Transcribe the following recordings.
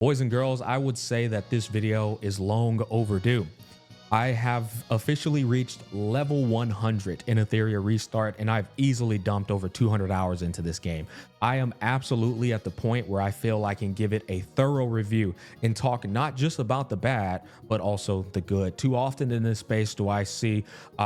Boys and girls, I would say that this video is long overdue. I have officially reached level 100 in Etheria Restart, and I've easily dumped over 200 hours into this game. I am absolutely at the point where I feel I can give it a thorough review and talk not just about the bad, but also the good. Too often in this space do I see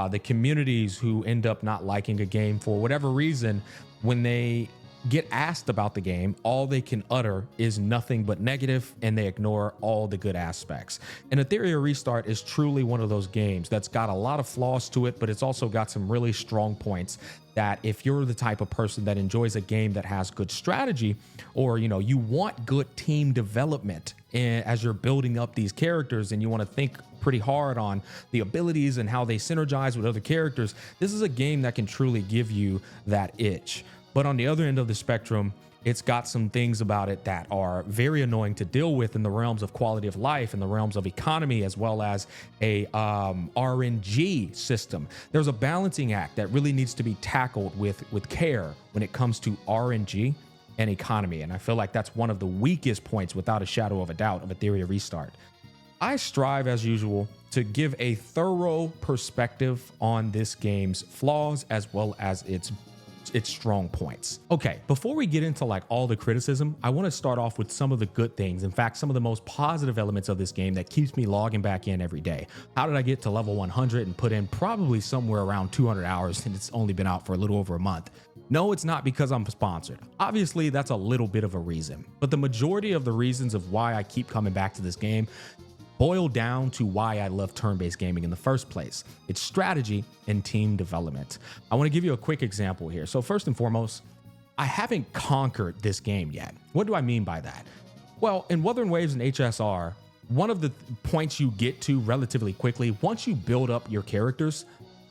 the communities who end up not liking a game for whatever reason. When they get asked about the game, all they can utter is nothing but negative, and they ignore all the good aspects. And Etheria Restart is truly one of those games that's got a lot of flaws to it, but it's also got some really strong points that if you're the type of person that enjoys a game that has good strategy, or you want good team development as you're building up these characters and you want to think pretty hard on the abilities and how they synergize with other characters, this is a game that can truly give you that itch. But on the other end of the spectrum, it's got some things about it that are very annoying to deal with in the realms of quality of life, in the realms of economy, as well as a RNG system. There's a balancing act that really needs to be tackled with care when it comes to RNG and economy. And I feel like that's one of the weakest points, without a shadow of a doubt, of Etheria Restart. I strive, as usual, to give a thorough perspective on this game's flaws as well as its strong points. Okay, before we get into like all the criticism, I want to start off with some of the good things. In fact, some of the most positive elements of this game that keeps me logging back in every day. How did I get to level 100 and put in probably somewhere around 200 hours and it's only been out for a little over a month? No, it's not because I'm sponsored. Obviously, that's a little bit of a reason, but the majority of the reasons of why I keep coming back to this game boil down to why I love turn-based gaming in the first place. It's strategy and team development. I want to give you a quick example here. So first and foremost, I haven't conquered this game yet. What do I mean by that? Well, in Wuthering Waves and HSR, one of the points you get to relatively quickly, once you build up your characters,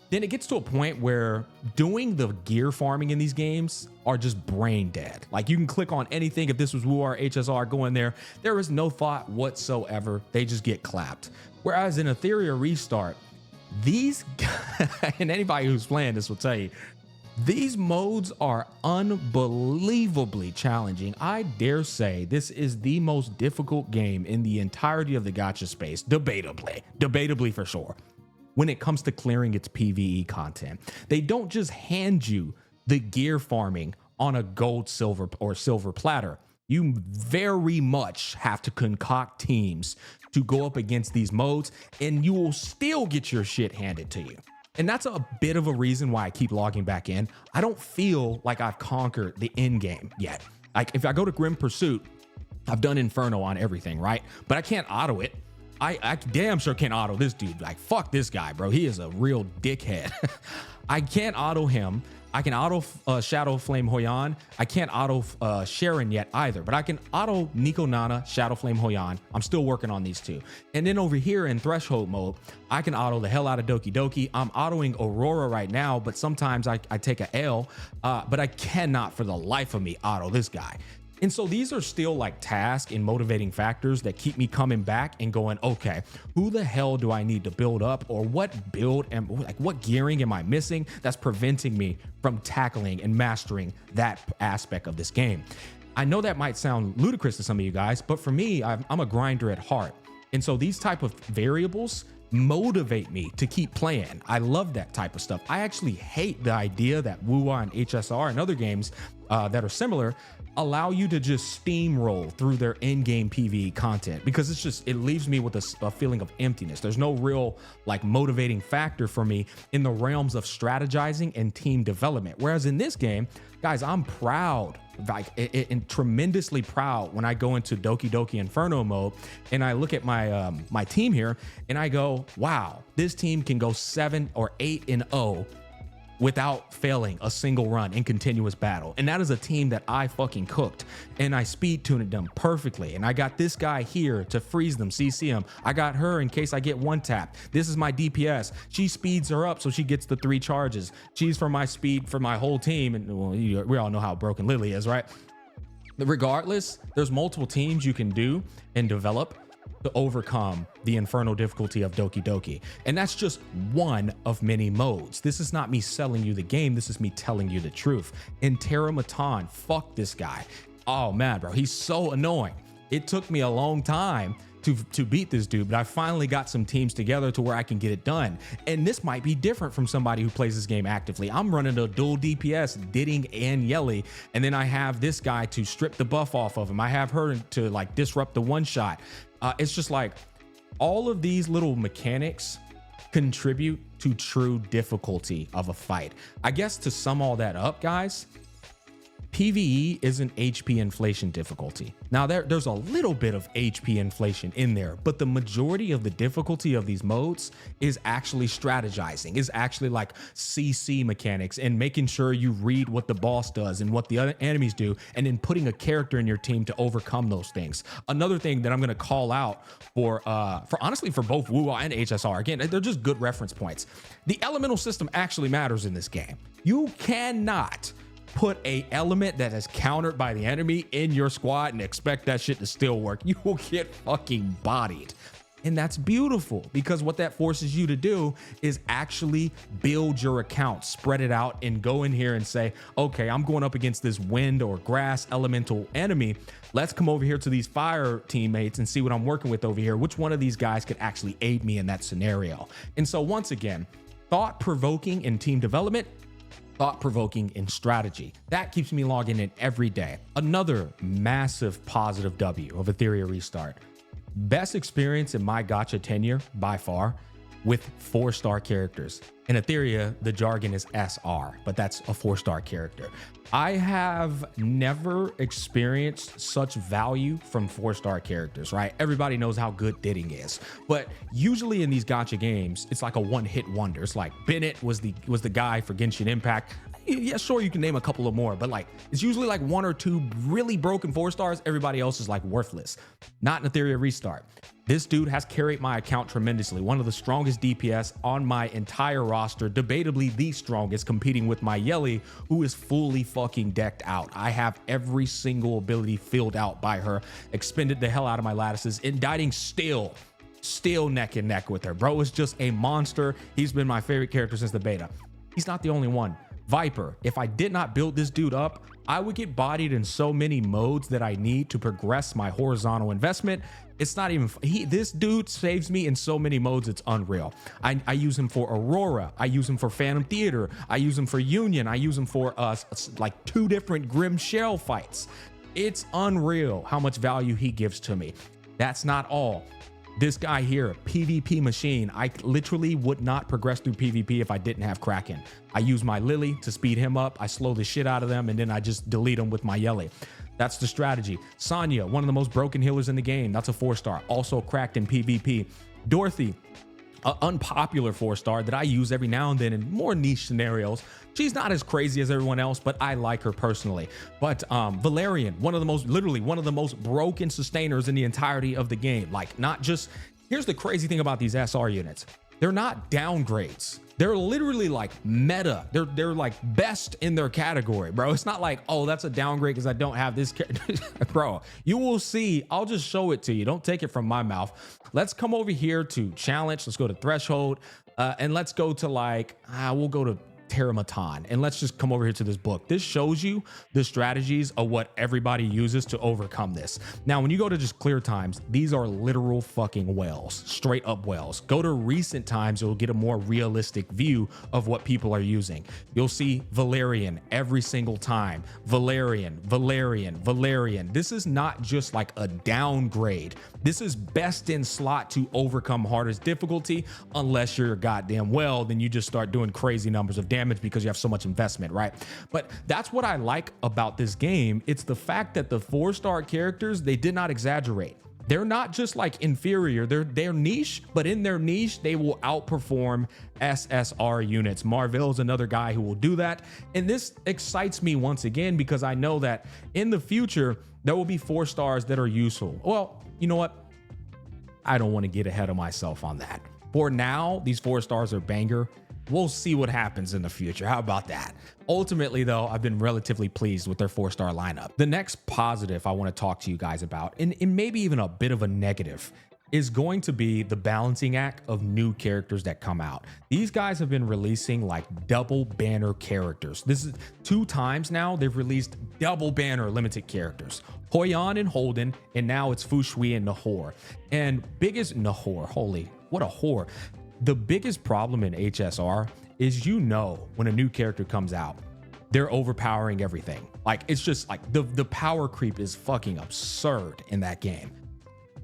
then it gets to a point where doing the gear farming in these games are just brain dead. Like, you can click on anything. If this was WoW or HSR, go in there. There is no thought whatsoever. They just get clapped. Whereas in Etheria Restart, these, and anybody who's playing this will tell you, these modes are unbelievably challenging. I dare say this is the most difficult game in the entirety of the gacha space, debatably for sure. When it comes to clearing its PvE content, they don't just hand you the gear farming on a gold, silver, or silver platter. You very much have to concoct teams to go up against these modes, and you will still get your shit handed to you. And that's a bit of a reason why I keep logging back in. I don't feel like I've conquered the end game yet. Like, if I go to Grim Pursuit, I've done Inferno on everything, right? But I can't auto it. I damn sure can't auto this dude. Like, fuck this guy, bro. He is a real dickhead. I can't auto him. I can auto Shadow Flame Hoyan. I can't auto Sharon yet either, but I can auto Nico Nana, Shadow Flame Hoyan. I'm still working on these two. And then over here in Threshold mode, I can auto the hell out of Doki Doki. I'm autoing Aurora right now, but sometimes I take a L, but I cannot for the life of me auto this guy. And so these are still like task and motivating factors that keep me coming back and going, okay, who the hell do I need to build up, or what build and like what gearing am I missing that's preventing me from tackling and mastering that aspect of this game? I know that might sound ludicrous to some of you guys, but for me, I'm a grinder at heart. And so these type of variables motivate me to keep playing. I love that type of stuff. I actually hate the idea that WoW and HSR and other games that are similar allow you to just steamroll through their in-game PvE content, because it leaves me with a feeling of emptiness. There's no real like motivating factor for me in the realms of strategizing and team development. Whereas in this game, guys, I'm proud, like and tremendously proud when I go into Doki Doki Inferno mode and I look at my my team here and I go, wow, this team can go 7 or 8-0 without failing a single run in continuous battle. And that is a team that I fucking cooked, and I speed tuned them perfectly. And I got this guy here to freeze them, CC him. I got her in case I get one tap. This is my DPS. She speeds her up so she gets the 3 charges. She's for my speed for my whole team. And well, we all know how broken Lily is, right? Regardless, there's multiple teams you can do and develop to overcome the infernal difficulty of Doki Doki. And that's just one of many modes. This is not me selling you the game. This is me telling you the truth. In Terra Matan, fuck this guy. Oh man, bro, he's so annoying. it took me a long time to beat this dude, but I finally got some teams together to where I can get it done. And this might be different from somebody who plays this game actively. I'm running a dual DPS, Ditting and Yelly, and then I have this guy to strip the buff off of him. I have her to like disrupt the one shot. It's just like all of these little mechanics contribute to true difficulty of a fight. I guess to sum all that up, guys, PvE isn't HP inflation difficulty. Now there's a little bit of HP inflation in there, but the majority of the difficulty of these modes is actually strategizing, is actually like CC mechanics and making sure you read what the boss does and what the other enemies do, and then putting a character in your team to overcome those things. Another thing that I'm gonna call out for honestly for both WoW and HSR, again, they're just good reference points. The elemental system actually matters in this game. You cannot put a element that is countered by the enemy in your squad and expect that shit to still work. You will get fucking bodied. And that's beautiful, because what that forces you to do is actually build your account, spread it out, and go in here and say, okay, I'm going up against this wind or grass elemental enemy. Let's come over here to these fire teammates and see what I'm working with over here. Which one of these guys could actually aid me in that scenario? And so once again, thought-provoking in team development, thought-provoking in strategy. That keeps me logging in every day. Another massive positive W of Etheria Restart. Best experience in my Gacha tenure by far with 4-star characters. In Etheria, the jargon is SR, but that's a 4-star character. I have never experienced such value from 4-star characters, right? Everybody knows how good Ditting is, but usually in these Gacha games, it's like a one-hit wonder. It's like Bennett was the guy for Genshin Impact. Yeah, sure, you can name a couple of more, but like it's usually like 1 or 2 really broken 4-stars. Everybody else is like worthless. Not in Etheria Restart. This dude has carried my account tremendously. One of the strongest DPS on my entire roster, debatably the strongest, competing with my Yelly, who is fully fucking decked out. I have every single ability filled out by her, expended the hell out of my lattices, indicting still neck and neck with her. Bro is just a monster. He's been my favorite character since the beta. He's not the only one. Viper, if I did not build this dude up, I would get bodied in so many modes that I need to progress my horizontal investment. It's not even, this dude saves me in so many modes, it's unreal. I use him for Aurora. I use him for Phantom Theater. I use him for Union. I use him for like 2 different Grim Shell fights. It's unreal how much value he gives to me. That's not all. This guy here, PvP machine. I literally would not progress through PvP if I didn't have Kraken. I use my Lily to speed him up. I slow the shit out of them, and then I just delete them with my Yelly. That's the strategy. Sonya, one of the most broken healers in the game. That's a 4-star. Also cracked in PvP. Dorothy, an unpopular 4-star that I use every now and then in more niche scenarios. She's not as crazy as everyone else, but I like her personally. But Valerian, literally one of the most broken sustainers in the entirety of the game. Like, not just, here's the crazy thing about these SR units. They're not downgrades. They're literally like meta. They're like best in their category, bro. It's not like, oh, that's a downgrade because I don't have this character. Bro, you will see. I'll just show it to you. Don't take it from my mouth. Let's come over here to challenge. Let's go to threshold. And let's go to like, we'll go to Terramatan, and let's just come over here to this book. This shows you the strategies of what everybody uses to overcome this. Now, when you go to just clear times, these are literal fucking whales, straight up whales. Go to recent times, you'll get a more realistic view of what people are using. You'll see Valerian every single time. Valerian. This is not just like a downgrade. This is best in slot to overcome hardest difficulty. Unless you're a goddamn well, then you just start doing crazy numbers of damage because you have so much investment, right? But that's what I like about this game. It's the fact that the 4-star characters, they did not exaggerate. They're not just like inferior. They're niche, but in their niche, they will outperform SSR units. Marvel's another guy who will do that. And this excites me once again, because I know that in the future, there will be 4-stars that are useful. Well, you know what? I don't want to get ahead of myself on that. For now, these 4-stars are banger. We'll see what happens in the future. How about that? Ultimately, though, I've been relatively pleased with their 4-star lineup. The next positive I want to talk to you guys about, and maybe even a bit of a negative, is going to be the balancing act of new characters that come out. These guys have been releasing like double banner characters. This is 2 times now they've released double banner limited characters. Hoyan and Holden, and now it's Fu Shui and Nahor. And biggest Nahor, holy, what a whore. The biggest problem in HSR is, you know, when a new character comes out, they're overpowering everything. Like, it's just like the power creep is fucking absurd in that game.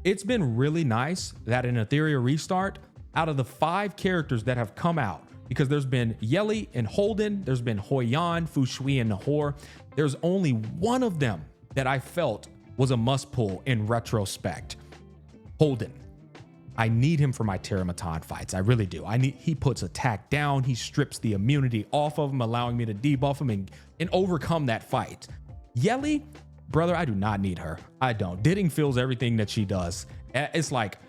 It's been really nice that in Etheria Restart, out of the 5 characters that have come out, because there's been Yeli and Holden, there's been Hoyan, Fu Shui, and Nahor, there's only one of them that I felt was a must pull in retrospect. Holden. I need him for my Terramatan fights. I really do. He puts attack down, he strips the immunity off of him, allowing me to debuff him and overcome that fight. Yeli, brother, I do not need her. I don't. Didding feels everything that she does. It's like,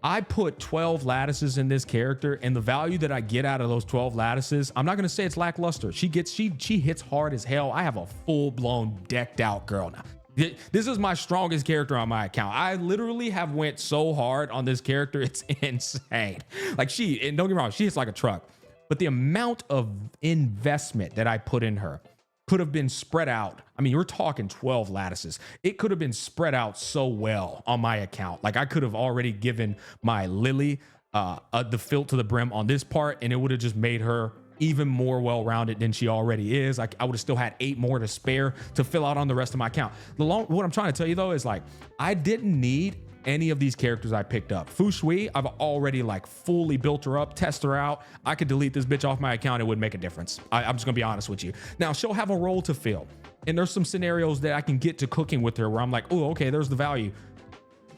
I put 12 lattices in this character, and the value that I get out of those 12 lattices, I'm not gonna say it's lackluster. She hits hard as hell. I have a full-blown decked out girl now. This is my strongest character on my account. I literally have went so hard on this character, it's insane. Like, and don't get me wrong, she hits like a truck, but the amount of investment that I put in her could have been spread out. I mean, we're talking 12 lattices. It could have been spread out so well on my account. Like, I could have already given my Lily the fill to the brim on this part, and it would have just made her even more well-rounded than she already is. Like, I would have still had 8 more to spare to fill out on the rest of my account. What I'm trying to tell you though is, like, I didn't need any of these characters I picked up. Fu Shui, I've already like fully built her up, test her out. I could delete this bitch off my account. It wouldn't make a difference. I'm just gonna be honest with you. Now, she'll have a role to fill, and there's some scenarios that I can get to cooking with her where I'm like, oh, okay, there's the value.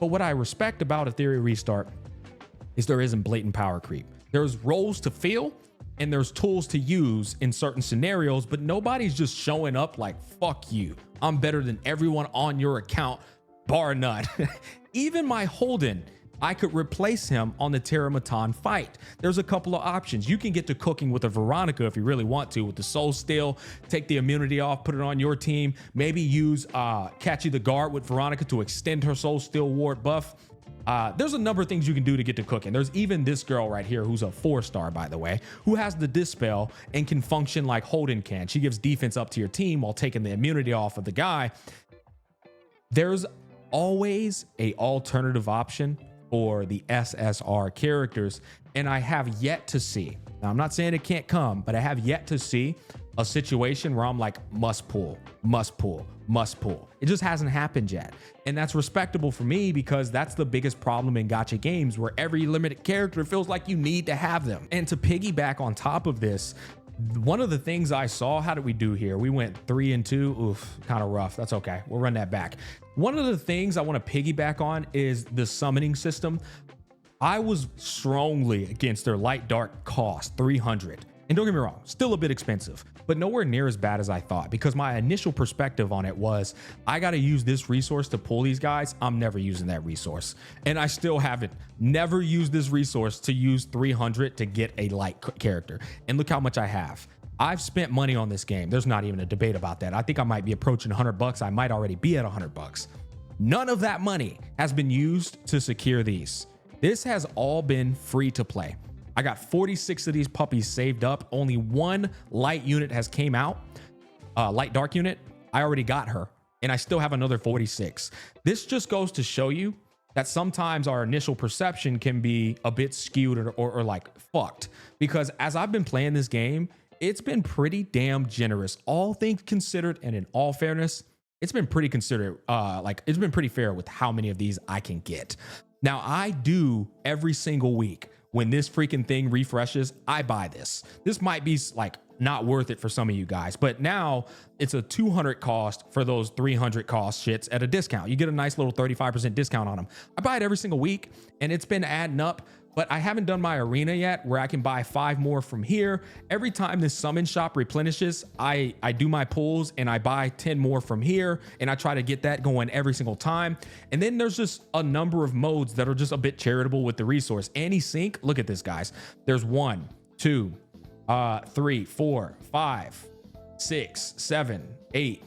But what I respect about Etheria Restart is there isn't blatant power creep. There's roles to fill, and there's tools to use in certain scenarios, but nobody's just showing up like, fuck you, I'm better than everyone on your account, bar none. Even my Holden, I could replace him on the Terramatan fight. There's a couple of options. You can get to cooking with a Veronica if you really want to, with the Soul Steel, take the immunity off, put it on your team, maybe use Catchy the Guard with Veronica to extend her Soul Steel ward buff. There's a number of things you can do to get to cooking. There's even this girl right here, who's a 4-star, by the way, who has the Dispel and can function like Holden can. She gives defense up to your team while taking the immunity off of the guy. There's always a alternative option for the SSR characters, and I have yet to see, now I'm not saying it can't come, but I have yet to see a situation where I'm like, must pull, must pull, must pull. It just hasn't happened yet. And that's respectable for me, because that's the biggest problem in gacha games, where every limited character feels like you need to have them. And to piggyback on top of this, one of the things I saw, how did we do here? We went 3 and 2. Oof, kind of rough. That's okay. We'll run that back. One of the things I want to piggyback on is the summoning system. I was strongly against their light dark cost, 300. And don't get me wrong, still a bit expensive, but nowhere near as bad as I thought, because my initial perspective on it was, I got to use this resource to pull these guys. I'm never using that resource. And I still haven't never used this resource to use 300 to get a light character. And look how much I have. I've spent money on this game. There's not even a debate about that. I think I might be approaching $100. I might already be at $100. None of that money has been used to secure these. This has all been free to play. I got 46 of these puppies saved up. Only one light unit has came out, light dark unit. I already got her, and I still have another 46. This just goes to show you that sometimes our initial perception can be a bit skewed or like fucked, because as I've been playing this game, it's been pretty damn generous. All things considered, and in all fairness, it's been pretty considerate. It's been pretty fair with how many of these I can get. Now, I do every single week. When this freaking thing refreshes, I buy this. This might be like not worth it for some of you guys, but now it's a 200 cost for those 300 cost shits at a discount. You get a nice little 35% discount on them. I buy it every single week, and it's been adding up, but I haven't done my arena yet where I can buy 5 more from here. Every time this summon shop replenishes, I do my pulls and I buy 10 more from here, and I try to get that going every single time. And then there's just a number of modes that are just a bit charitable with the resource. Anti-sync, look at this, guys. There's 1, 2, 3, 4, 5, 6, 7, 8,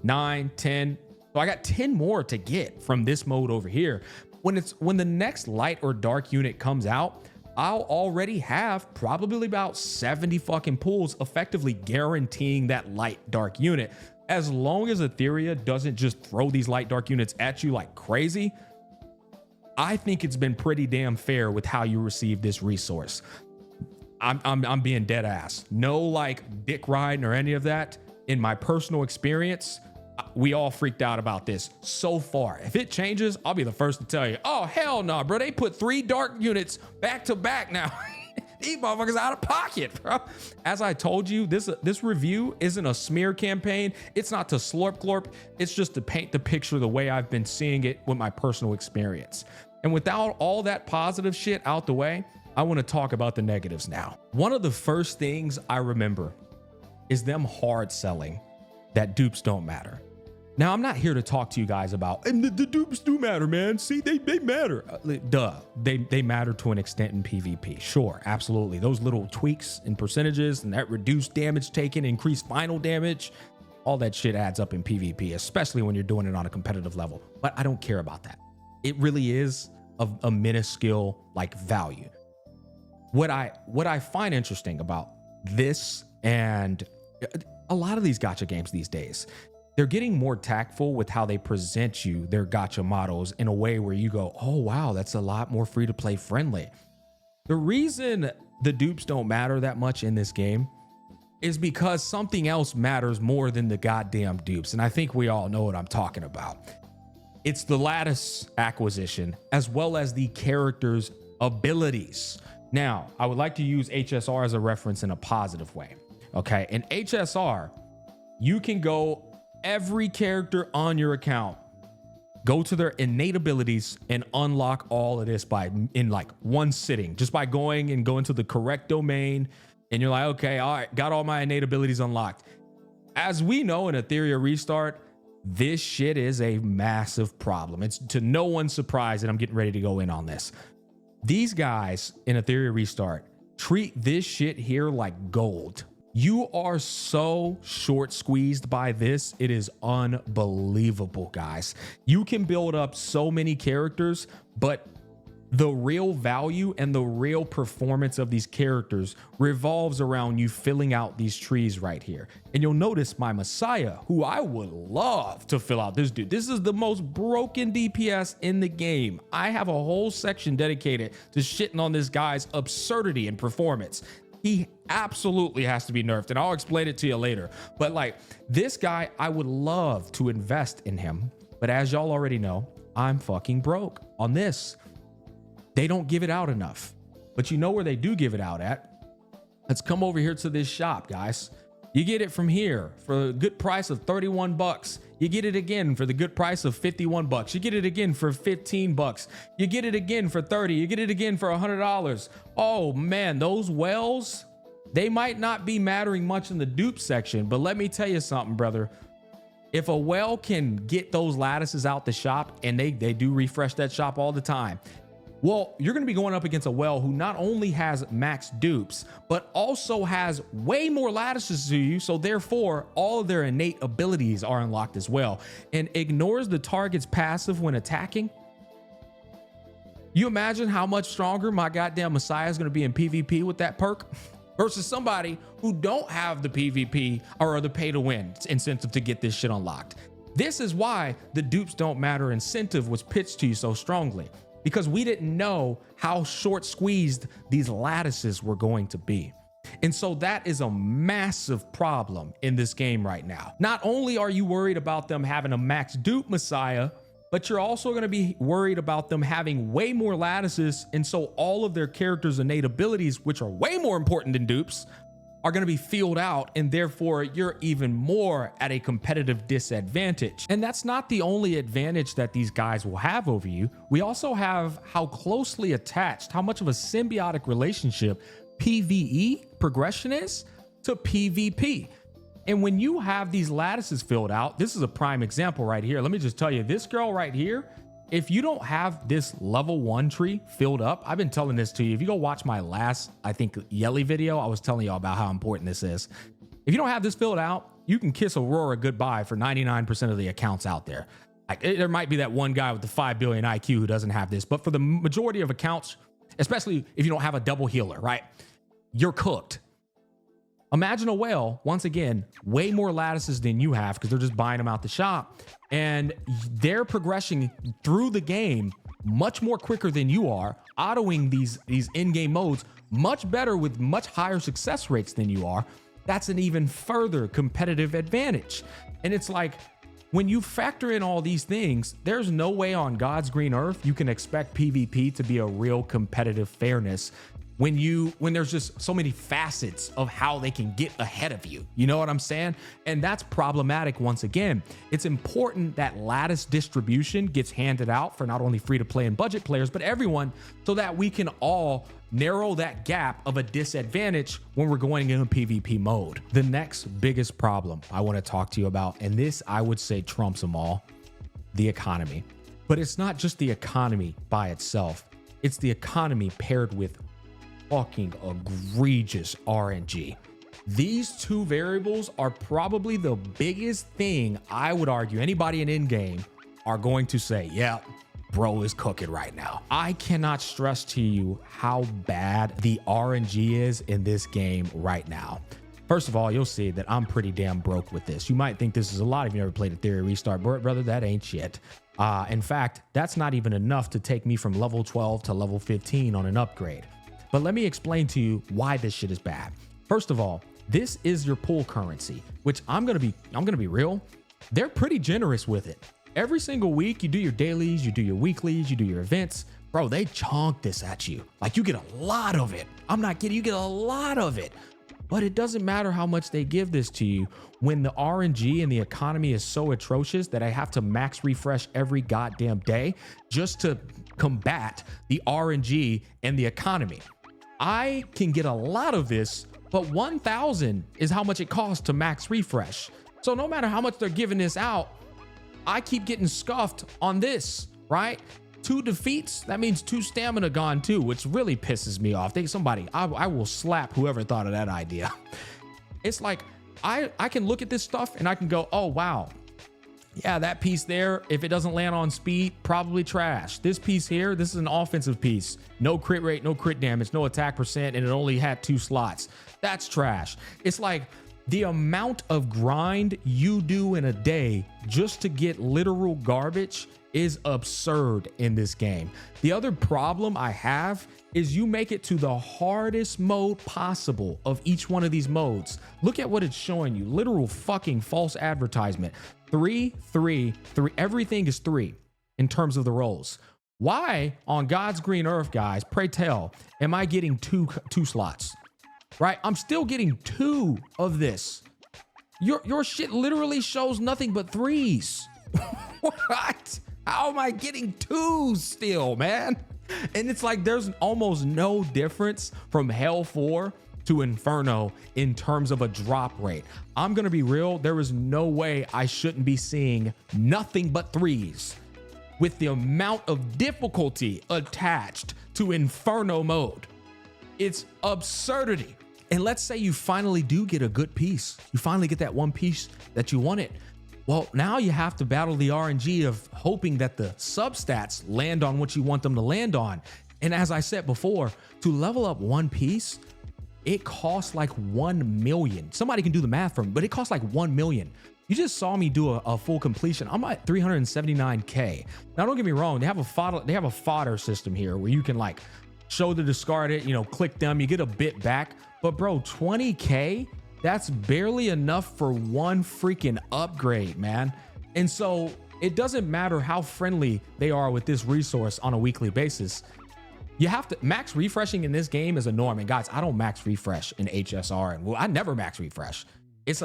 9, 10. So I got 10 more to get from this mode over here. when the next light or dark unit comes out, I'll already have probably about 70 fucking pulls, effectively guaranteeing that light dark unit. As long as Etheria doesn't just throw these light dark units at you like crazy, I think it's been pretty damn fair with how you receive this resource. I'm being dead ass. No like dick riding or any of that. In my personal experience, we all freaked out about this so far. If it changes, I'll be the first to tell you, oh, hell no, bro. They put 3 dark units back to back now. These motherfuckers out of pocket, bro. As I told you, this review isn't a smear campaign. It's not to slurp glorp. It's just to paint the picture the way I've been seeing it with my personal experience. And without all that positive shit out the way, I want to talk about the negatives now. One of the first things I remember is them hard selling that dupes don't matter. Now, I'm not here to talk to you guys about, and the dupes do matter, man. See, they matter. Duh, they matter to an extent in PvP. Sure, absolutely. Those little tweaks and percentages and that reduced damage taken, increased final damage, all that shit adds up in PvP, especially when you're doing it on a competitive level. But I don't care about that. It really is a minuscule like value. What I find interesting about this and a lot of these gacha games these days, they're getting more tactful with how they present you their gacha models in a way where you go, oh, wow, that's a lot more free to play friendly. The reason the dupes don't matter that much in this game is because something else matters more than the goddamn dupes. And I think we all know what I'm talking about. It's the lattice acquisition as well as the character's abilities. Now, I would like to use HSR as a reference in a positive way. Okay, in HSR, you can go every character on your account, go to their innate abilities and unlock all of this in like one sitting, just by going to the correct domain. And you're like, okay, all right, got all my innate abilities unlocked. As we know in Etheria Restart, this shit is a massive problem. It's to no one's surprise that I'm getting ready to go in on this. These guys in Etheria Restart treat this shit here like gold. You are so short squeezed by this. It is unbelievable, guys. You can build up so many characters, but the real value and the real performance of these characters revolves around you filling out these trees right here. And you'll notice my Messiah, who I would love to fill out this dude. This is the most broken DPS in the game. I have a whole section dedicated to shitting on this guy's absurdity in performance. He absolutely has to be nerfed, and I'll explain it to you later. But like this guy, I would love to invest in him. But as y'all already know, I'm fucking broke on this. They don't give it out enough. But you know where they do give it out at? Let's come over here to this shop, guys. You get it from here for a good price of 31 bucks. You get it again for the good price of 51 bucks. You get it again for 15 bucks. You get it again for 30. You get it again for $100. Oh man, those wells, they might not be mattering much in the dupe section, but let me tell you something, brother. If a well can get those lattices out the shop, and they do refresh that shop all the time, well, you're going to be going up against a well who not only has max dupes, but also has way more lattices to you. So therefore, all of their innate abilities are unlocked as well, and ignores the target's passive when attacking. You imagine how much stronger my goddamn Messiah is going to be in PvP with that perk versus somebody who don't have the PvP or the pay to win incentive to get this shit unlocked. This is why the dupes don't matter incentive was pitched to you so strongly, because we didn't know how short squeezed these lattices were going to be. And so that is a massive problem in this game right now. Not only are you worried about them having a max dupe Messiah, but you're also going to be worried about them having way more lattices. And so all of their characters' innate abilities, which are way more important than dupes, are going to be filled out, and therefore you're even more at a competitive disadvantage. And that's not the only advantage that these guys will have over you. We also have how closely attached, how much of a symbiotic relationship PvE progression is to PvP. And when you have these lattices filled out, this is a prime example right here. Let me just tell you, this girl right here, if you don't have this level 1 tree filled up, I've been telling this to you. If you go watch my last, I think, Yelly video, I was telling y'all about how important this is. If you don't have this filled out, you can kiss Aurora goodbye for 99% of the accounts out there. Like there might be that one guy with the 5 billion IQ who doesn't have this, but for the majority of accounts, especially if you don't have a double healer, right? You're cooked. Imagine a whale, once again, way more lattices than you have because they're just buying them out the shop. And they're progressing through the game much more quicker than you are, autoing these in-game modes much better with much higher success rates than you are. That's an even further competitive advantage. And it's like, when you factor in all these things, there's no way on God's green earth you can expect PvP to be a real competitive fairness when there's just so many facets of how they can get ahead of you. You know what I'm saying? And that's problematic once again. It's important that lattice distribution gets handed out for not only free to play and budget players, but everyone, so that we can all narrow that gap of a disadvantage when we're going into PvP mode. The next biggest problem I want to talk to you about, and this I would say trumps them all, the economy. But it's not just the economy by itself. It's the economy paired with fucking egregious RNG. These two variables are probably the biggest thing I would argue anybody in in-game are going to say, yeah, bro is cooking right now. I cannot stress to you how bad the RNG is in this game right now. First of all, you'll see that I'm pretty damn broke with this. You might think this is a lot if you never played Etheria Restart, but brother, that ain't shit. In fact, that's not even enough to take me from level 12 to level 15 on an upgrade. But let me explain to you why this shit is bad. First of all, this is your pool currency, which I'm gonna be real. They're pretty generous with it. Every single week, you do your dailies, you do your weeklies, you do your events. Bro, they chunk this at you. Like, you get a lot of it. I'm not kidding, you get a lot of it. But it doesn't matter how much they give this to you when the RNG and the economy is so atrocious that I have to max refresh every goddamn day just to combat the RNG and the economy. I can get a lot of this, but 1,000 is how much it costs to max refresh. So no matter how much they're giving this out, I keep getting scuffed on this, right? 2 defeats, that means 2 stamina gone too, which really pisses me off. I will slap whoever thought of that idea. It's like, I can look at this stuff and I can go, oh, wow. Yeah, that piece there, if it doesn't land on speed, probably trash. This piece here, this is an offensive piece. No crit rate, no crit damage, no attack percent, and it only had 2 slots. That's trash. It's like the amount of grind you do in a day just to get literal garbage is absurd in this game. The other problem I have is you make it to the hardest mode possible of each one of these modes. Look at what it's showing you. Literal fucking false advertisement. 3, 3, 3. Everything is 3 in terms of the rolls. Why on God's green earth, guys, pray tell, am I getting two slots? Right? I'm still getting 2 of this. Your shit literally shows nothing but 3s. What? How am I getting 2s still, man? And it's like there's almost no difference from Hell 4 to Inferno in terms of a drop rate. I'm gonna be real, there is no way I shouldn't be seeing nothing but 3s with the amount of difficulty attached to Inferno mode. It's absurdity. And let's say you finally do get a good piece. You finally get that one piece that you wanted. Well, now you have to battle the RNG of hoping that the substats land on what you want them to land on. And as I said before, to level up one piece, it costs like 1 million. Somebody can do the math for me, but it costs like 1 million. You just saw me do a full completion. I'm at 379K. Now, don't get me wrong. They have a fodder system here where you can like show the discarded, click them, you get a bit back. But bro, 20K, that's barely enough for one freaking upgrade, man. And so it doesn't matter how friendly they are with this resource on a weekly basis. You have to max refreshing in this game is a norm. And guys, I don't max refresh in HSR, and I never max refresh. It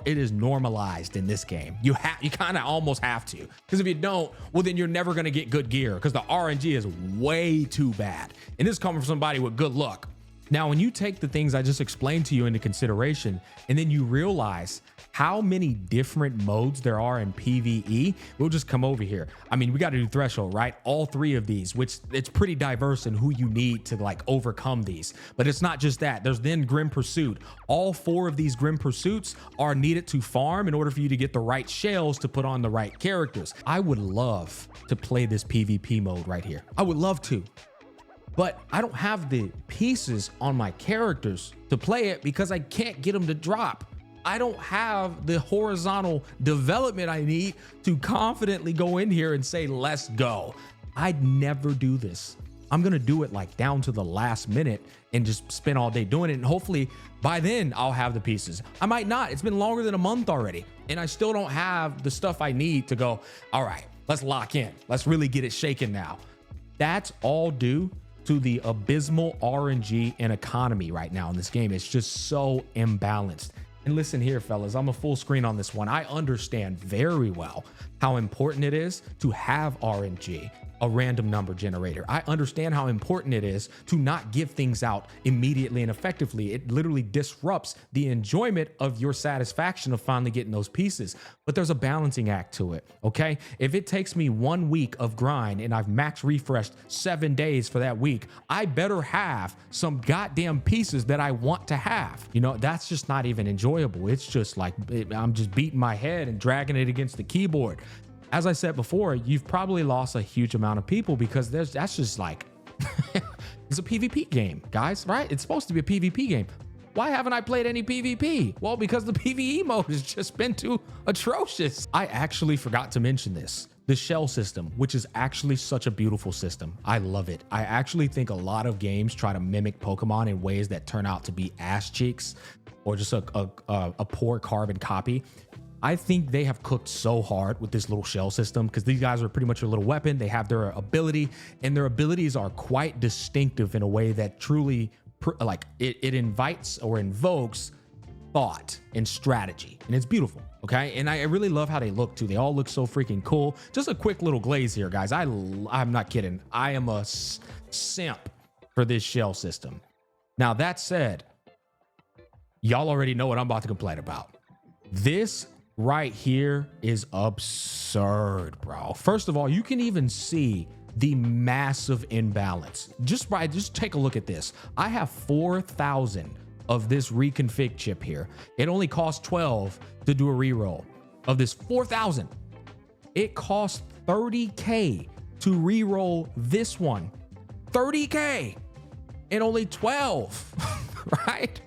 is normalized in this game. You kind of almost have to, because if you don't, well, then you're never going to get good gear because the RNG is way too bad. And this is coming from somebody with good luck. Now, when you take the things I just explained to you into consideration, and then you realize how many different modes there are in PvE, we'll just come over here. I mean, we got to do threshold, right? All three of these, which it's pretty diverse in who you need to like overcome these. But it's not just that. There's then Grim Pursuit. All four of these Grim Pursuits are needed to farm in order for you to get the right shells to put on the right characters. I would love to play this PvP mode right here. I would love to. But I don't have the pieces on my characters to play it because I can't get them to drop. I don't have the horizontal development I need to confidently go in here and say, let's go. I'd never do this. I'm gonna do it like down to the last minute and just spend all day doing it. And hopefully by then I'll have the pieces. I might not. It's been longer than a month already. And I still don't have the stuff I need to go, all right, let's lock in. Let's really get it shaken now. That's all due to the abysmal RNG and economy right now in this game. It's just so imbalanced. And listen here, fellas, I'm a full screen on this one. I understand very well how important it is to have RNG, a random number generator. I understand how important it is to not give things out immediately and effectively. It literally disrupts the enjoyment of your satisfaction of finally getting those pieces. But there's a balancing act to it, okay? If it takes me 1 week of grind and I've max refreshed 7 days for that week, I better have some goddamn pieces that I want to have. You know, that's just not even enjoyable. It's just like, I'm just beating my head and dragging it against the keyboard. As I said before, you've probably lost a huge amount of people because that's just like, it's a PvP game, guys, right? It's supposed to be a PvP game. Why haven't I played any PvP? Well, because the PvE mode has just been too atrocious. I actually forgot to mention this. The shell system, which is actually such a beautiful system. I love it. I actually think a lot of games try to mimic Pokemon in ways that turn out to be ass cheeks or just a poor carbon copy. I think they have cooked so hard with this little shell system because these guys are pretty much a little weapon. They have their ability, and their abilities are quite distinctive in a way that truly like it invites or invokes thought and strategy, and it's beautiful. Okay, and I really love how they look too. They all look so freaking cool. Just a quick little glaze here, guys. I'm not kidding. I am a simp for this shell system. Now that said, y'all already know what I'm about to complain about. This right here is absurd, bro. First of all, you can even see the massive imbalance. Just take a look at this. I have 4,000 of this reconfig chip here. It only costs 12 to do a reroll. Of this 4,000, it costs 30K to reroll this one. 30K and only 12, right?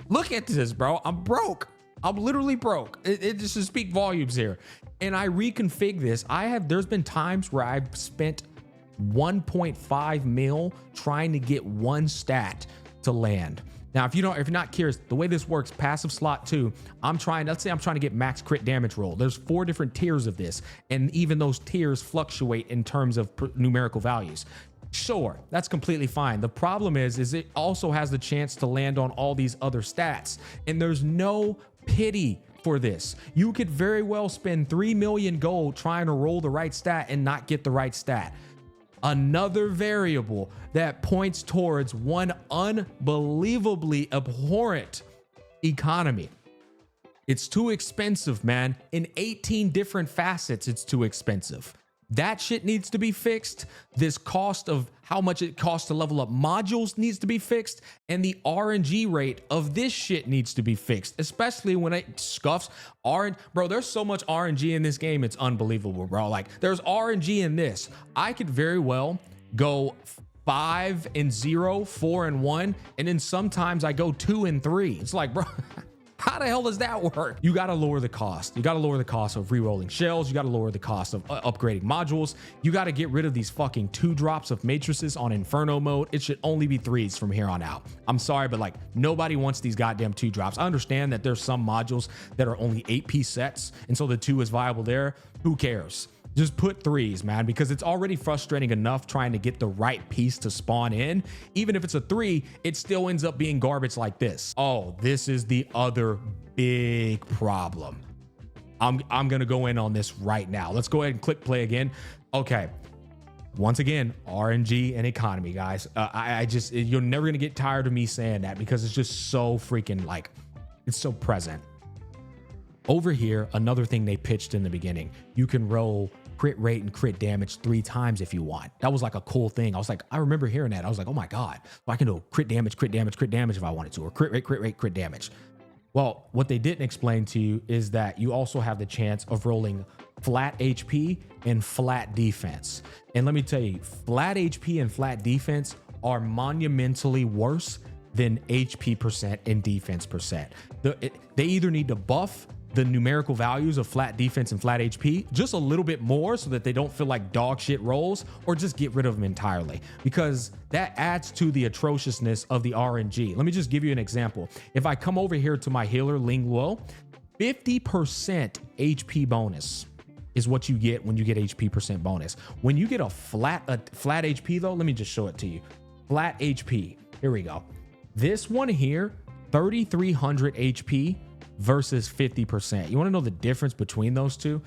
Look at this, bro. I'm broke. I'm literally broke. It just speaks volumes here. And I reconfig this. There's been times where I've spent 1.5 mil trying to get one stat to land. Now, if you're not curious, the way this works, passive slot 2, let's say I'm trying to get max crit damage roll. There's 4 different tiers of this, and even those tiers fluctuate in terms of numerical values. Sure, that's completely fine. The problem is it also has the chance to land on all these other stats, and there's no pity for this. You could very well spend 3 million gold trying to roll the right stat and not get the right stat. Another variable that points towards one unbelievably abhorrent economy. It's too expensive, man. In 18 different facets, it's too expensive. That shit needs to be fixed. This cost of how much it costs to level up modules needs to be fixed. And the RNG rate of this shit needs to be fixed, especially when it scuffs bro, there's so much RNG in this game. It's unbelievable, bro. Like, there's RNG in this. I could very well go 5-0, 4-1, and then sometimes I go 2-3. It's like, bro, how the hell does that work? You got to lower the cost. You got to lower the cost of re-rolling shells. You got to lower the cost of upgrading modules. You got to get rid of these fucking 2 drops of matrices on Inferno mode. It should only be 3s from here on out. I'm sorry, but like, nobody wants these goddamn 2 drops. I understand that there's some modules that are only 8-piece sets, and so the 2 is viable there. Who cares? Just put 3s, man, because it's already frustrating enough trying to get the right piece to spawn in. Even if it's a 3, it still ends up being garbage like this. Oh, this is the other big problem. I'm gonna go in on this right now. Let's go ahead and click play again. Okay, Once again, RNG and economy, guys. You're never going to get tired of me saying that because it's just so freaking like, it's so present. Over here, another thing they pitched in the beginning, you can roll crit rate and crit damage 3 times if you want. That was like a cool thing. I was like, I remember hearing that. I was like, oh my God, I can do crit damage, crit damage, crit damage if I wanted to, or crit rate, crit damage. Well, what they didn't explain to you is that you also have the chance of rolling flat HP and flat defense. And let me tell you, flat HP and flat defense are monumentally worse than HP percent and defense percent. They either need to buff the numerical values of flat defense and flat HP just a little bit more so that they don't feel like dog shit rolls, or just get rid of them entirely, because that adds to the atrociousness of the RNG. Let me just give you an example. If I come over here to my healer Ling Luo, 50% HP bonus is what you get when you get HP percent bonus. When you get a flat HP though, let me just show it to you. Flat HP, here we go. This one here, 3,300 HP versus 50%. You want to know the difference between those two?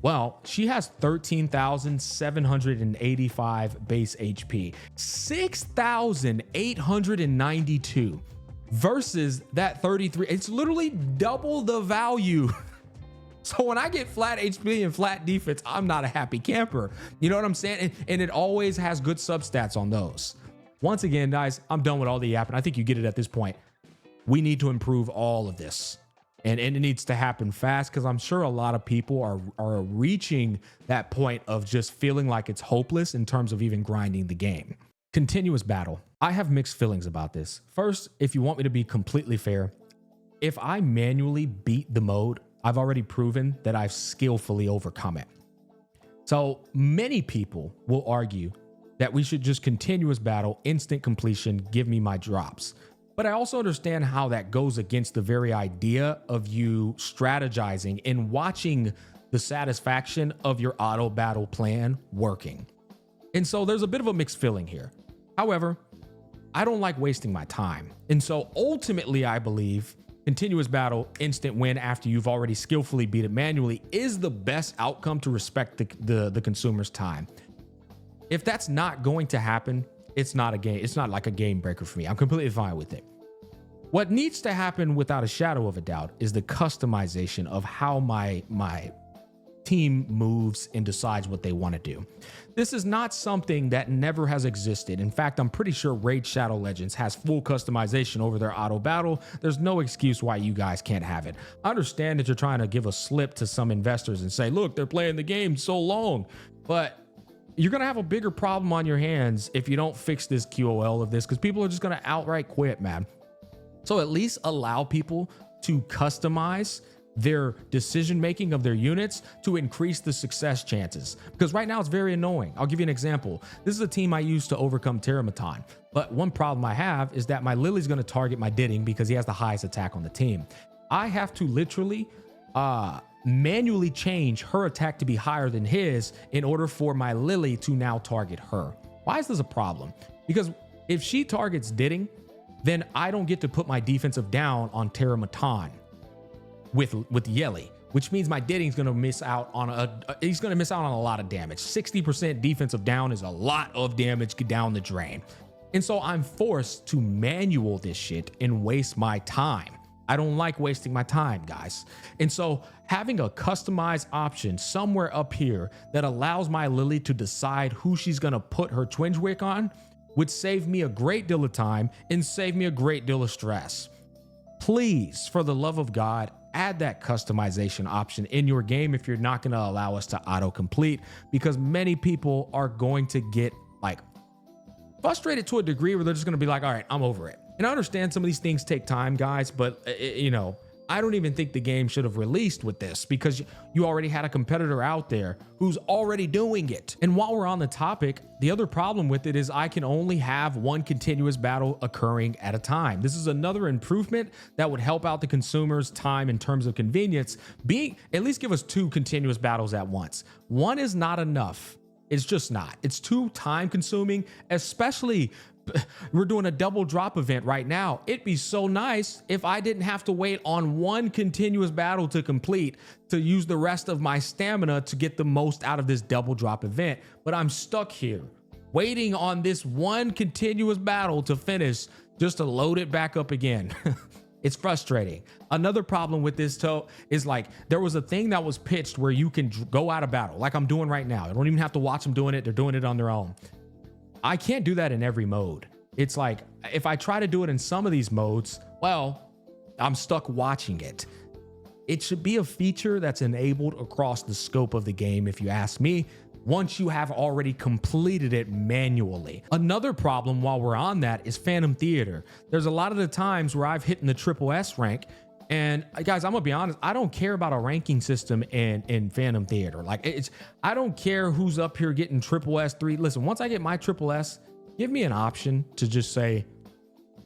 Well, she has 13,785 base HP, 6,892 versus that 33. It's literally double the value. So when I get flat HP and flat defense, I'm not a happy camper. You know what I'm saying? And it always has good substats on those. Once again, guys, I'm done with all the yapping. I think you get it at this point. We need to improve all of this. And it needs to happen fast, because I'm sure a lot of people are reaching that point of just feeling like it's hopeless in terms of even grinding the game. Continuous battle. I have mixed feelings about this. First, if you want me to be completely fair, if I manually beat the mode, I've already proven that I've skillfully overcome it. So many people will argue that we should just continuous battle, instant completion, give me my drops. But I also understand how that goes against the very idea of you strategizing and watching the satisfaction of your auto battle plan working. And so there's a bit of a mixed feeling here. However, I don't like wasting my time. And so ultimately, I believe continuous battle, instant win after you've already skillfully beat it manually is the best outcome to respect the consumer's time. If that's not going to happen, it's not a game. It's not like a game breaker for me. I'm completely fine with it. What needs to happen without a shadow of a doubt is the customization of how my team moves and decides what they want to do. This is not something that never has existed. In fact, I'm pretty sure Raid Shadow Legends has full customization over their auto battle. There's no excuse why you guys can't have it. I understand that you're trying to give a slip to some investors and say, look, they're playing the game so long, but you're going to have a bigger problem on your hands if you don't fix this QOL of this, because people are just going to outright quit, man. So at least allow people to customize their decision-making of their units to increase the success chances. Because right now it's very annoying. I'll give you an example. This is a team I used to overcome Terramaton. But one problem I have is that my Lily's going to target my Ditting because he has the highest attack on the team. I have to literally manually change her attack to be higher than his in order for my Lily to now target her. Why is this a problem? Because if she targets Ditting, then I don't get to put my defensive down on Terramaton with Yelly, which means my Ditting's going to miss out on a lot of damage. 60% defensive down is a lot of damage down the drain. And so I'm forced to manual this shit and waste my time. I don't like wasting my time, guys. And so having a customized option somewhere up here that allows my Lily to decide who she's going to put her twinge wick on would save me a great deal of time and save me a great deal of stress. Please, for the love of God, add that customization option in your game if you're not going to allow us to auto-complete, because many people are going to get like frustrated to a degree where they're just going to be like, all right, I'm over it. And I understand some of these things take time, guys, but I don't even think the game should have released with this, because you already had a competitor out there who's already doing it. And while we're on the topic, the other problem with it is I can only have one continuous battle occurring at a time. This is another improvement that would help out the consumer's time in terms of convenience. At least give us 2 continuous battles at once. One is not enough. It's just not. It's too time consuming, especially We're doing a double drop event right now. It'd be so nice if I didn't have to wait on one continuous battle to complete to use the rest of my stamina to get the most out of this double drop event. But I'm stuck here waiting on this one continuous battle to finish just to load it back up again. It's frustrating. Another problem with this is like there was a thing that was pitched where you can go out of battle like I'm doing right now. I don't even have to watch them doing it. They're doing it on their own. I can't do that in every mode. It's like if I try to do it in some of these modes, well, I'm stuck watching it. It should be a feature that's enabled across the scope of the game, if you ask me, once you have already completed it manually. Another problem while we're on that is Phantom Theater. There's a lot of the times where I've hit in the triple S rank, and guys, I'm gonna be honest, I don't care about a ranking system in Phantom Theater. Like I don't care who's up here getting triple S3. Listen, once I get my triple S, give me an option to just say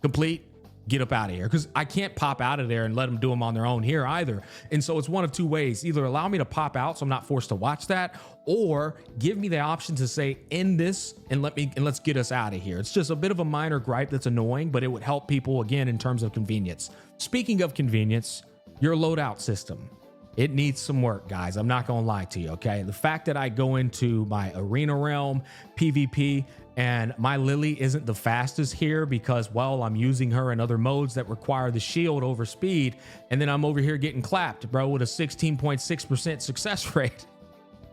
complete, get up out of here, because I can't pop out of there and let them do them on their own here either. And so it's one of two ways: either allow me to pop out so I'm not forced to watch that, or give me the option to say end this and let's get us out of here. It's just a bit of a minor gripe that's annoying, but it would help people again in terms of convenience. Speaking of convenience, your loadout system, it needs some work, guys. I'm not gonna lie to you, okay? The fact that I go into my arena realm PvP and my Lily isn't the fastest here because, well, I'm using her in other modes that require the shield over speed, and then I'm over here getting clapped, bro, with a 16.6% success rate.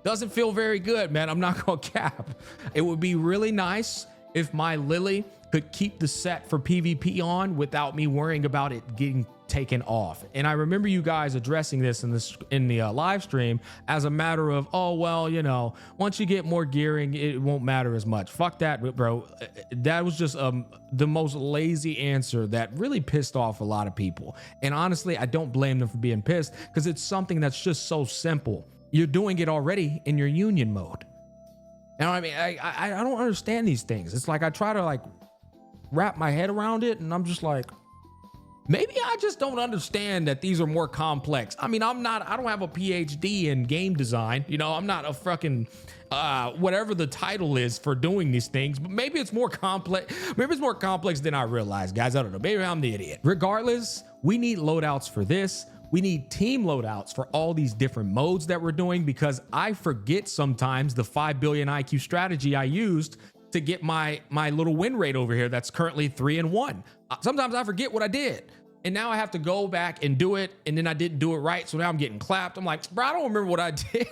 Doesn't feel very good, man. I'm not gonna cap. It would be really nice if my Lily could keep the set for PvP on without me worrying about it getting taken off. And I remember you guys addressing this in the live stream as a matter of, oh, well, you know, once you get more gearing, it won't matter as much. Fuck that, bro. That was just the most lazy answer that really pissed off a lot of people. And honestly, I don't blame them for being pissed because it's something that's just so simple. You're doing it already in your union mode. You know what I mean? I don't understand these things. It's like I try to like wrap my head around it, and I'm just like, maybe I just don't understand that these are more complex. I mean, I don't have a PhD in game design. You know, I'm not a fucking, whatever the title is for doing these things, but maybe it's more complex. Maybe it's more complex than I realize, guys. I don't know. Maybe I'm the idiot. Regardless, we need loadouts for this. We need team loadouts for all these different modes that we're doing, because I forget sometimes the 5 billion IQ strategy I used to get my little win rate over here that's currently 3-1. Sometimes I forget what I did, and now I have to go back and do it, and then I didn't do it right, so now I'm getting clapped. I'm like, bro, I don't remember what I did.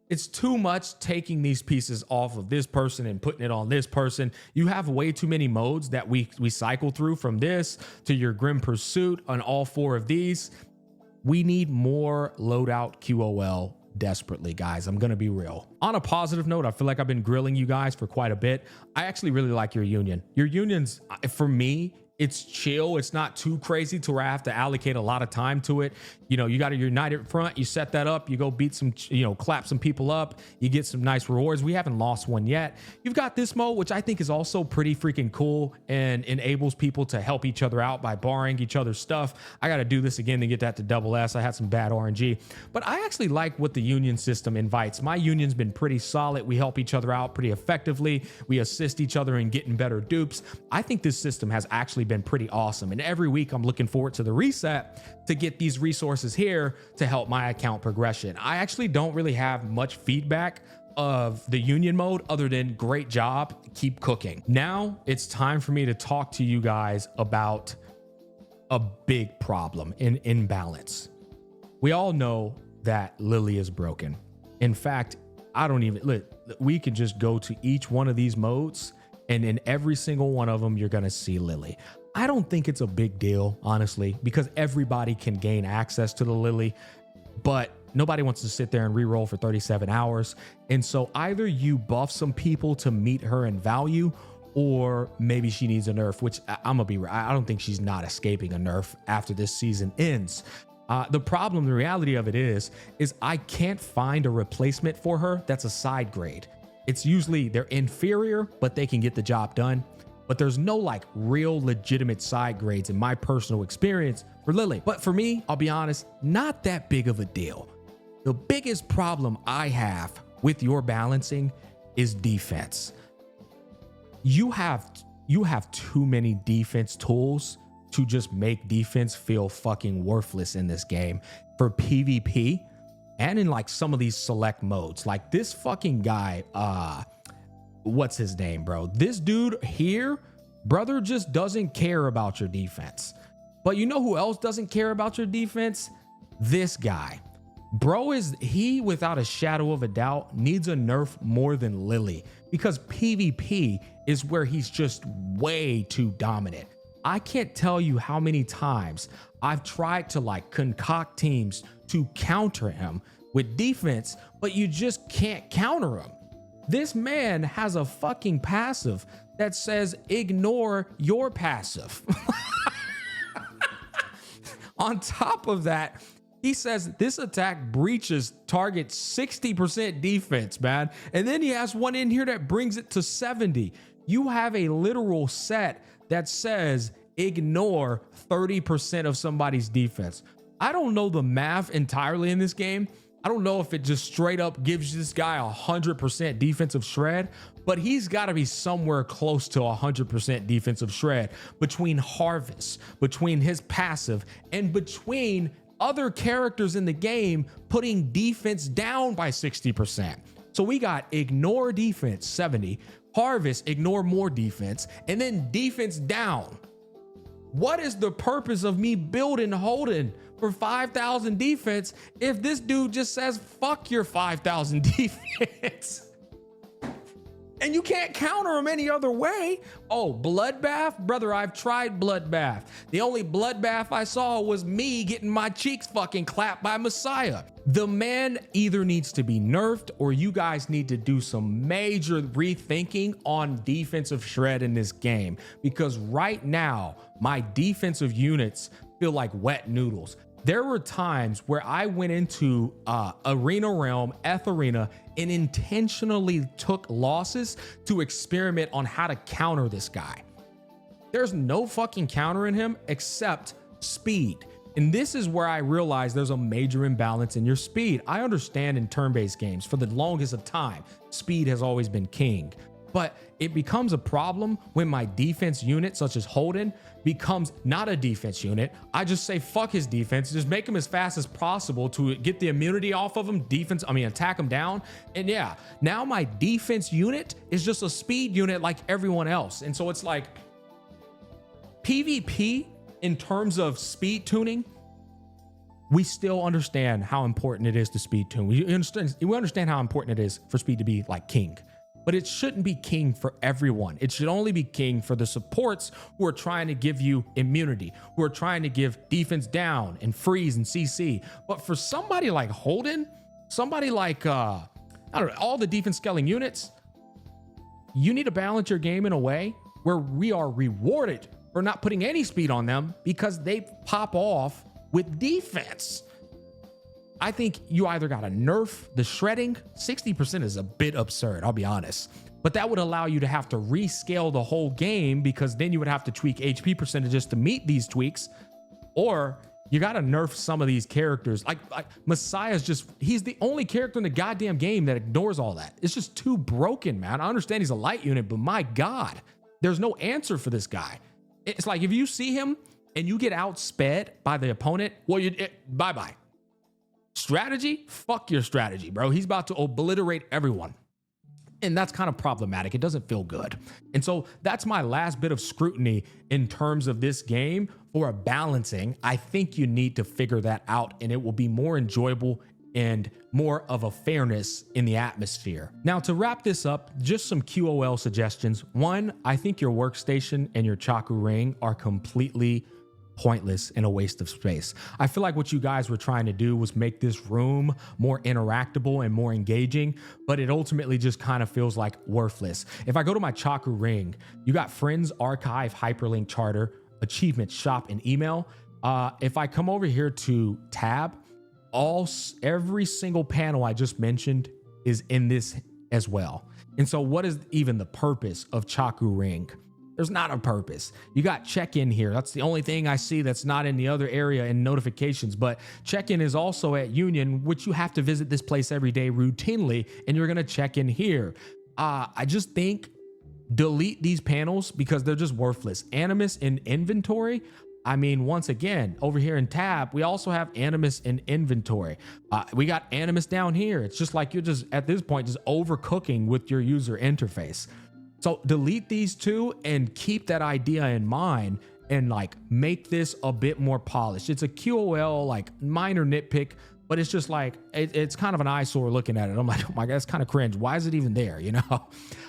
It's too much taking these pieces off of this person and putting it on this person. You have way too many modes that we cycle through, from this to your Grim Pursuit on all 4 of these. We need more loadout QOL desperately, guys. I'm gonna be real. On a positive note, I feel like I've been grilling you guys for quite a bit. I actually really like your union. Your unions, for me, it's chill. It's not too crazy to where I have to allocate a lot of time to it. You know, you got a united front, you set that up, you go beat some, you know, clap some people up, you get some nice rewards. We haven't lost one yet. You've got this mode, which I think is also pretty freaking cool and enables people to help each other out by borrowing each other's stuff. I got to do this again to get that to double S. I had some bad RNG, but I actually like what the union system invites. My union's been pretty solid. We help each other out pretty effectively. We assist each other in getting better dupes. I think this system has actually been pretty awesome. And every week I'm looking forward to the reset to get these resources here to help my account progression. I actually don't really have much feedback of the union mode other than great job, keep cooking. Now it's time for me to talk to you guys about a big problem in imbalance. We all know that Lily is broken. In fact, we can just go to each one of these modes, and in every single one of them, you're gonna see Lily. I don't think it's a big deal, honestly, because everybody can gain access to the Lily, but nobody wants to sit there and re-roll for 37 hours. And so either you buff some people to meet her in value, or maybe she needs a nerf, which I'm gonna be, I don't think she's not escaping a nerf after this season ends. The problem, the reality of it is I can't find a replacement for her that's a side grade. It's usually they're inferior, but they can get the job done. But there's no like real legitimate side grades in my personal experience for Lily. But for me, I'll be honest, not that big of a deal. The biggest problem I have with your balancing is defense. You have you have too many defense tools to just make defense feel fucking worthless in this game for PvP and in like some of these select modes. Like this fucking guy, what's his name, bro? This dude here, brother, just doesn't care about your defense. But you know who else doesn't care about your defense? This guy. Bro, he without a shadow of a doubt needs a nerf more than Lily, because PvP is where he's just way too dominant. I can't tell you how many times I've tried to like concoct teams to counter him with defense, but you just can't counter him. This man has a fucking passive that says ignore your passive. On top of that, he says this attack breaches target 60% defense, man. And then he has one in here that brings it to 70. You have a literal set that says ignore 30% of somebody's defense. I don't know the math entirely in this game. I don't know if it just straight up gives this guy 100% defensive shred, but he's got to be somewhere close to 100% defensive shred between Harvest, between his passive, and between other characters in the game putting defense down by 60%. So we got ignore defense 70, Harvest ignore more defense, and then defense down. What is the purpose of me building Holden for 5,000 defense if this dude just says fuck your 5,000 defense? And you can't counter him any other way. Oh, Bloodbath? Brother, I've tried Bloodbath. The only Bloodbath I saw was me getting my cheeks fucking clapped by Messiah. The man either needs to be nerfed or you guys need to do some major rethinking on defensive shred in this game, because right now, my defensive units feel like wet noodles. There were times where I went into Arena Realm, Etheria, and intentionally took losses to experiment on how to counter this guy. There's no fucking countering him except speed. And this is where I realized there's a major imbalance in your speed. I understand in turn-based games, for the longest of time, speed has always been king. But it becomes a problem when my defense unit, such as Holden, becomes not a defense unit. I just say fuck his defense, just make him as fast as possible to get the immunity off of him, attack him down. And yeah, now my defense unit is just a speed unit like everyone else. And so it's like PvP in terms of speed tuning, we still understand how important it is to speed tune. We understand how important it is for speed to be like king. But it shouldn't be king for everyone. It should only be king for the supports who are trying to give you immunity, who are trying to give defense down and freeze and CC. But for somebody like Holden, somebody like, I don't know, all the defense scaling units, you need to balance your game in a way where we are rewarded for not putting any speed on them because they pop off with defense. I think you either got to nerf the shredding. 60% is a bit absurd, I'll be honest. But that would allow you to have to rescale the whole game, because then you would have to tweak HP percentages to meet these tweaks. Or you got to nerf some of these characters. Like Messiah's just, he's the only character in the goddamn game that ignores all that. It's just too broken, man. I understand he's a light unit, but my God, there's no answer for this guy. It's like if you see him and you get outsped by the opponent, well, bye-bye. Strategy? Fuck your strategy, bro. He's about to obliterate everyone. And that's kind of problematic. It doesn't feel good. And so that's my last bit of scrutiny in terms of this game. For a balancing, I think you need to figure that out, and it will be more enjoyable and more of a fairness in the atmosphere. Now, to wrap this up, just some QOL suggestions. One, I think your workstation and your Chaku ring are completely pointless and a waste of space. I feel like what you guys were trying to do was make this room more interactable and more engaging, but it ultimately just kind of feels like worthless. If I go to my Chaku ring, you got friends, archive, hyperlink, charter, achievement, shop, and email. If I come over here to tab, every single panel I just mentioned is in this as well. And so what is even the purpose of Chaku ring? There's not a purpose. You got check-in here. That's the only thing I see that's not in the other area in notifications. But check-in is also at Union, which you have to visit this place every day routinely, and you're gonna check in here. I just think delete these panels because they're just worthless. Animus in inventory. I mean, once again, over here in tab, we also have Animus in inventory. We got Animus down here. It's just like you're just at this point just overcooking with your user interface. So delete these two and keep that idea in mind and like make this a bit more polished. It's a QOL, like minor nitpick, but it's just like, it's kind of an eyesore looking at it. I'm like, oh my God, that's kind of cringe. Why is it even there? You know?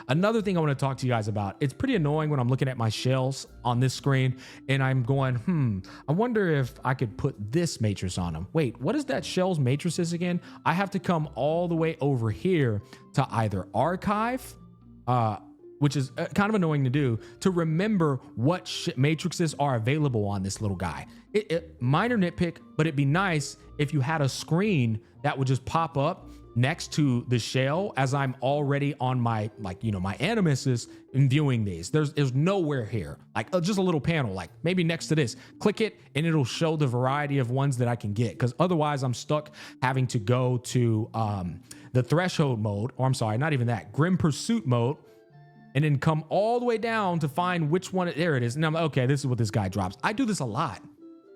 Another thing I want to talk to you guys about, it's pretty annoying when I'm looking at my shells on this screen and I'm going, I wonder if I could put this matrix on them. Wait, what is that shell's matrices again? I have to come all the way over here to either archive, which is kind of annoying to do, to remember what matrices are available on this little guy. Minor nitpick, but it'd be nice if you had a screen that would just pop up next to the shell as I'm already on my, like, you know, my animuses and viewing these. There's nowhere here, like just a little panel, like maybe next to this. Click it and it'll show the variety of ones that I can get, because otherwise I'm stuck having to go to the threshold mode, or I'm sorry, not even that, Grim Pursuit mode, and then come all the way down to find which one. There it is. And I'm like, okay, this is what this guy drops. I do this a lot.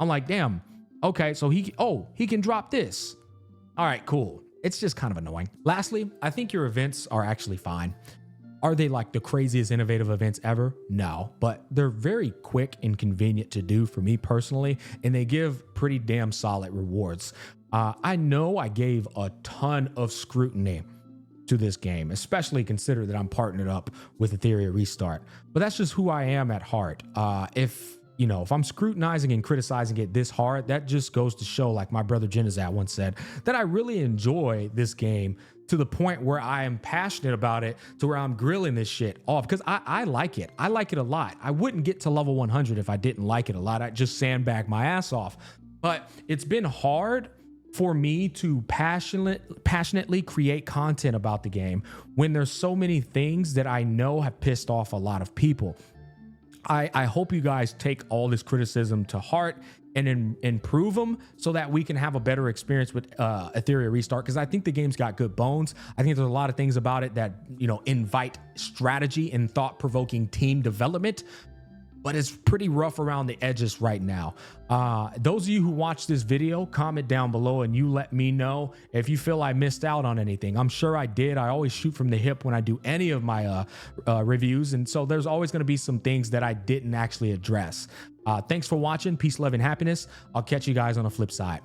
I'm like, damn, okay, so he can drop this. All right, cool. It's just kind of annoying. Lastly, I think your events are actually fine. Are they like the craziest innovative events ever? No, but they're very quick and convenient to do for me personally, and they give pretty damn solid rewards. I know I gave a ton of scrutiny to this game, especially consider that I'm partnered up with Etheria Restart, but that's just who I am at heart. If I'm scrutinizing and criticizing it this hard, that just goes to show, like my brother Genizat once said, that I really enjoy this game to the point where I am passionate about it, to where I'm grilling this shit off, because I like it. I like it a lot. I wouldn't get to level 100 if I didn't like it a lot. I'd just sandbag my ass off. But it's been hard for me to passionately create content about the game when there's so many things that I know have pissed off a lot of people. I hope you guys take all this criticism to heart and improve them so that we can have a better experience with Etheria Restart, because I think the game's got good bones. I think there's a lot of things about it that, invite strategy and thought-provoking team development, but it's pretty rough around the edges right now. Those of you who watch this video, comment down below and you let me know if you feel I missed out on anything. I'm sure I did. I always shoot from the hip when I do any of my reviews, and so there's always gonna be some things that I didn't actually address. Thanks for watching. Peace, love, and happiness. I'll catch you guys on the flip side.